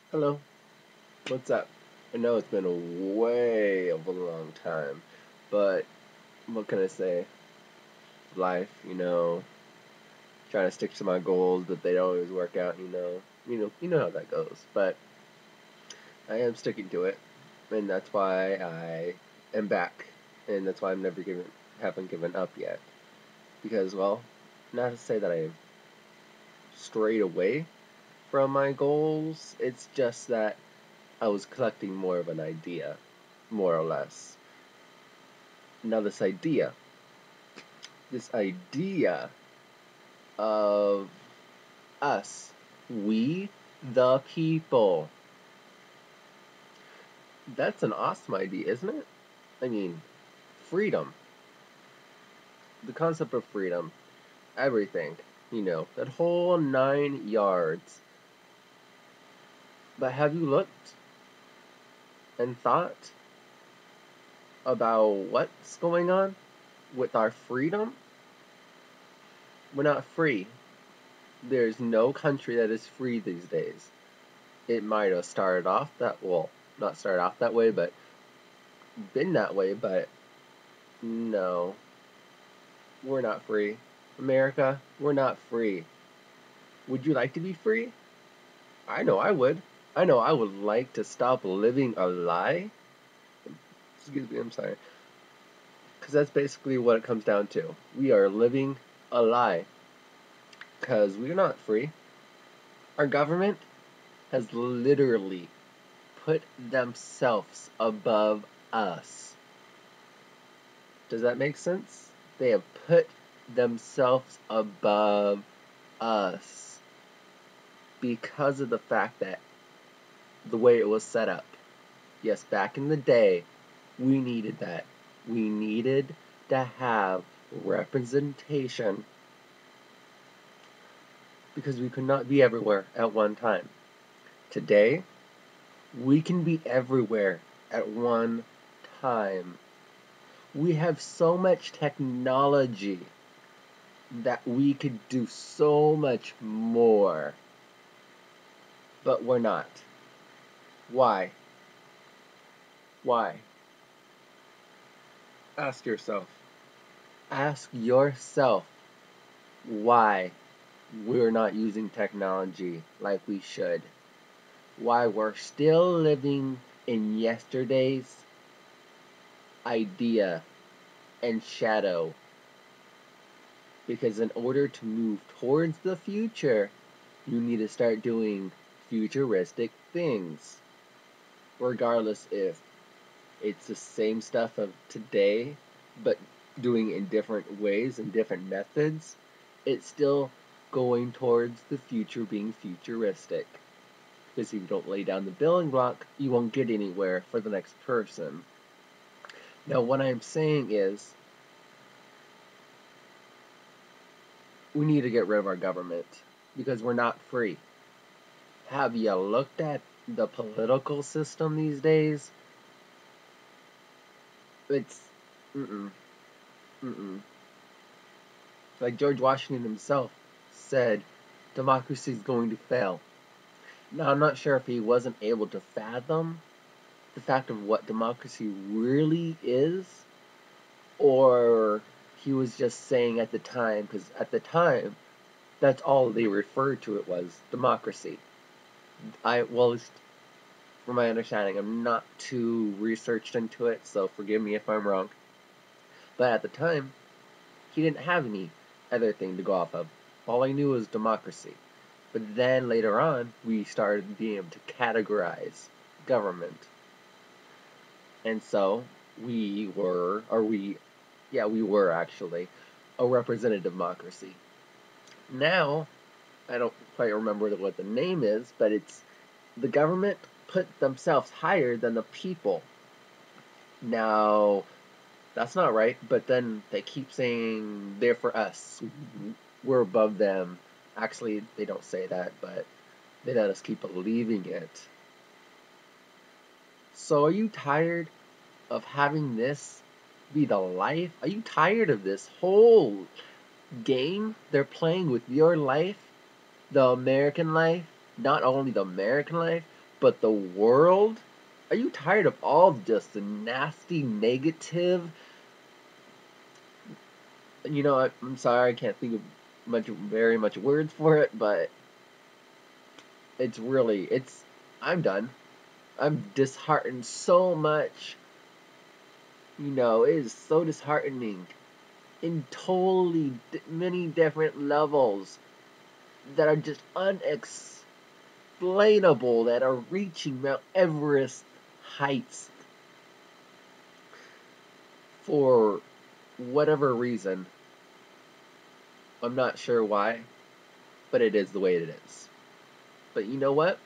Hello, what's up? I know it's been a way of a long time, but what can I say? Life, trying to stick to my goals, but they don't always work out. You know how that goes. But I am sticking to it, and that's why I am back, and that's why haven't given up yet. Because, well, not to say that I've strayed away from my goals. It's just that I was collecting more of an idea, more or less. Now this idea of us, we the people. That's an awesome idea, isn't it? I mean, freedom. The concept of freedom. Everything. That whole 9 yards. But have you looked and thought about what's going on with our freedom? We're not free. There's no country that is free these days. It might have started off not started off that way, but been that way, but no, we're not free. America, we're not free. Would you like to be free? I know I would. I know I would like to stop living a lie. Excuse me, I'm sorry. Because that's basically what it comes down to. We are living a lie. Because we're not free. Our government has literally put themselves above us. Does that make sense? They have put themselves above us because of the fact that the way it was set up. Yes, back in the day, we needed that. We needed to have representation because we could not be everywhere at one time. Today, we can be everywhere at one time. We have so much technology that we could do so much more, but we're not. Why? Why? Ask yourself. Ask yourself why we're not using technology like we should. Why we're still living in yesterday's idea and shadow. Because in order to move towards the future, you need to start doing futuristic things. Regardless if it's the same stuff of today, but doing it in different ways and different methods, it's still going towards the future being futuristic. Because if you don't lay down the building block, you won't get anywhere for the next person. Now, what I'm saying is, we need to get rid of our government because we're not free. Have you looked at the political system these days? It's mm-mm, mm-mm. Like George Washington himself said, democracy is going to fail. Now, I'm not sure if he wasn't able to fathom the fact of what democracy really is, or he was just saying at the time, because at the time, that's all they referred to it was democracy. Well, at least from my understanding, I'm not too researched into it, so forgive me if I'm wrong. But at the time, he didn't have any other thing to go off of. All I knew was democracy. But then later on, we started being able to categorize government. And so we were actually a representative democracy. Now, I don't quite remember what the name is, but it's the government put themselves higher than the people. Now, that's not right, but then they keep saying they're for us. We're above them. Actually, they don't say that, but they let us keep believing it. So, are you tired of having this be the life? Are you tired of this whole game they're playing with your life? The American life? Not only the American life, But the world? Are you tired of all just the nasty, negative? I'm sorry, I can't think of very much words for it, but it's. I'm done. I'm disheartened so much. It is so disheartening in totally many different levels that are just unexplainable, that are reaching Mount Everest heights for whatever reason. I'm not sure why, but it is the way it is. But you know what?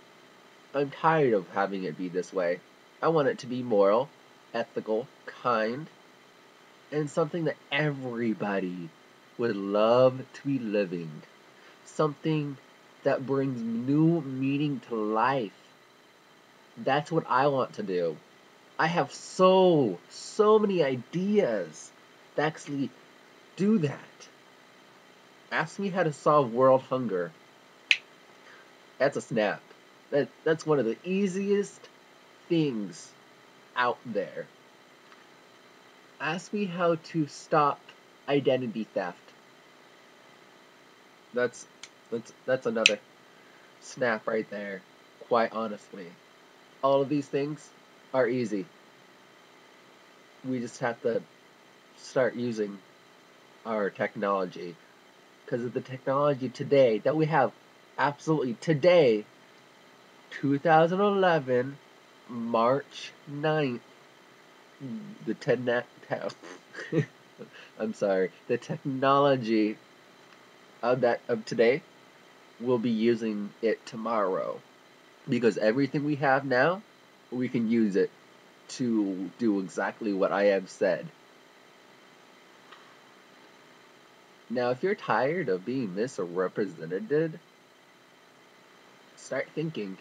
I'm tired of having it be this way. I want it to be moral, ethical, kind, and something that everybody would love to be living. Something that brings new meaning to life. That's what I want to do. I have so many ideas to actually do that. Ask me how to solve world hunger. That's a snap. That's one of the easiest things out there. Ask me how to stop identity theft. That's that's another snap right there. Quite honestly, all of these things are easy. We just have to start using our technology, because of the technology today that we have. Absolutely today, 2011, March 9th, the I'm sorry, the technology of today, we'll be using it tomorrow, because everything we have now, we can use it to do exactly what I have said. Now, if you're tired of being misrepresented, start thinking,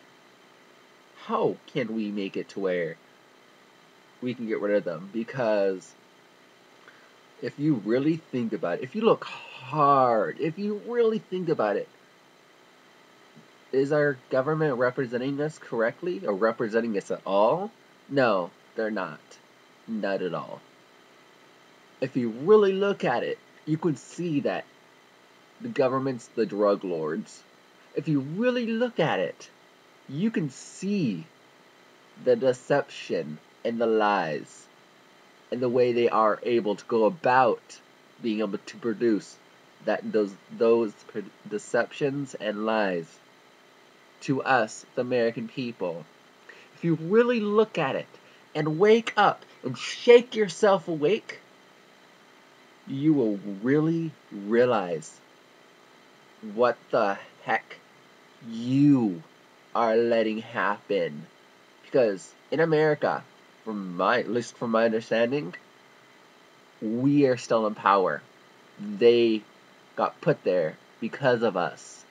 how can we make it to where we can get rid of them? Because if you really think about it, if you look hard, if you really think about it, is our government representing us correctly or representing us at all? No, they're not. Not at all. If you really look at it, you can see that the government's the drug lords. If you really look at it, you can see the deception and the lies and the way they are able to go about being able to produce those deceptions and lies to us, the American people. If you really look at it and wake up and shake yourself awake, you will really realize what the heck you are letting happen. Because in America, at least from my understanding, we are still in power. They got put there because of us.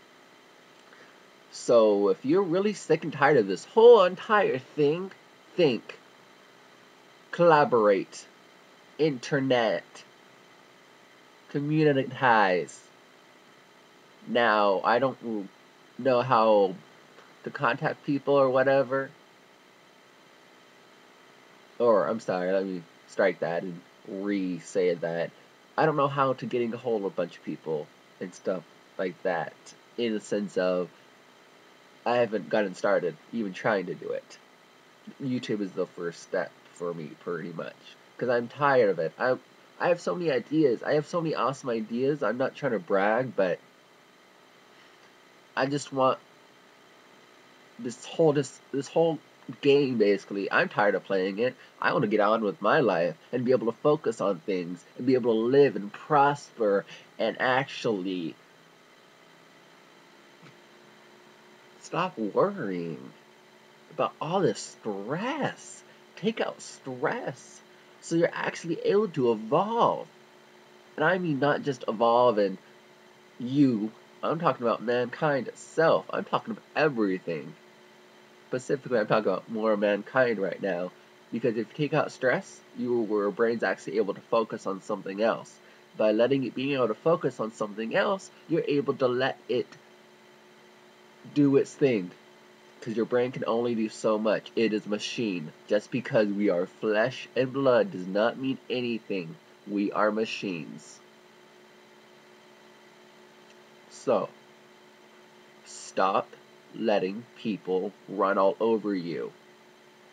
So if you're really sick and tired of this whole entire thing, think, collaborate, internet, community ties. Now, I don't know how to contact people or whatever. Or, I'm sorry, let me strike that and re-say that. I don't know how to get a hold of a bunch of people and stuff like that. In the sense of, I haven't gotten started even trying to do it. YouTube is the first step for me, pretty much. Because I'm tired of it. I have so many ideas. I have so many awesome ideas. I'm not trying to brag, but I just want this whole game, basically. I'm tired of playing it. I want to get on with my life and be able to focus on things and be able to live and prosper and actually stop worrying about all this stress. Take out stress so you're actually able to evolve. And I mean not just evolve in you. I'm talking about mankind itself. I'm talking about everything. Specifically, I'm talking about more mankind right now. Because if you take out stress, your brain's actually able to focus on something else. By being able to focus on something else, you're able to let it do its thing. Because your brain can only do so much. It is a machine. Just because we are flesh and blood does not mean anything. We are machines. So, stop letting people run all over you.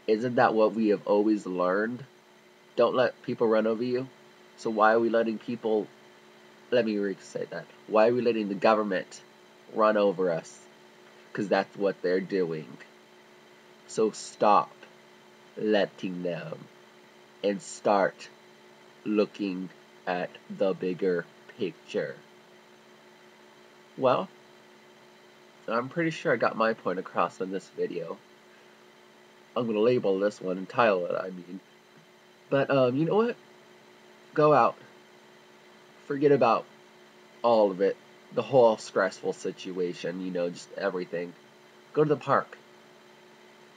Isn't that what we have always learned? Don't let people run over you. So why are we letting people, let me re-say that. Why are we letting the government run over us? Because that's what they're doing. So stop letting them and start looking at the bigger picture. Well, I'm pretty sure I got my point across in this video. I'm going to label this one and title it, I mean. But, you know what? Go out. Forget about all of it. The whole stressful situation, you know, just everything. Go to the park.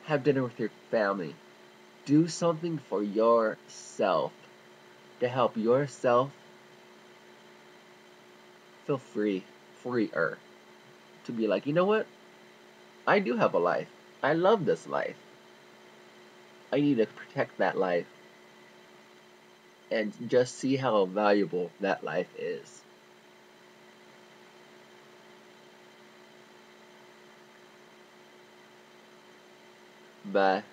Have dinner with your family. Do something for yourself to help yourself feel freer. To be like, you know what? I do have a life. I love this life. I need to protect that life and just see how valuable that life is. Bye.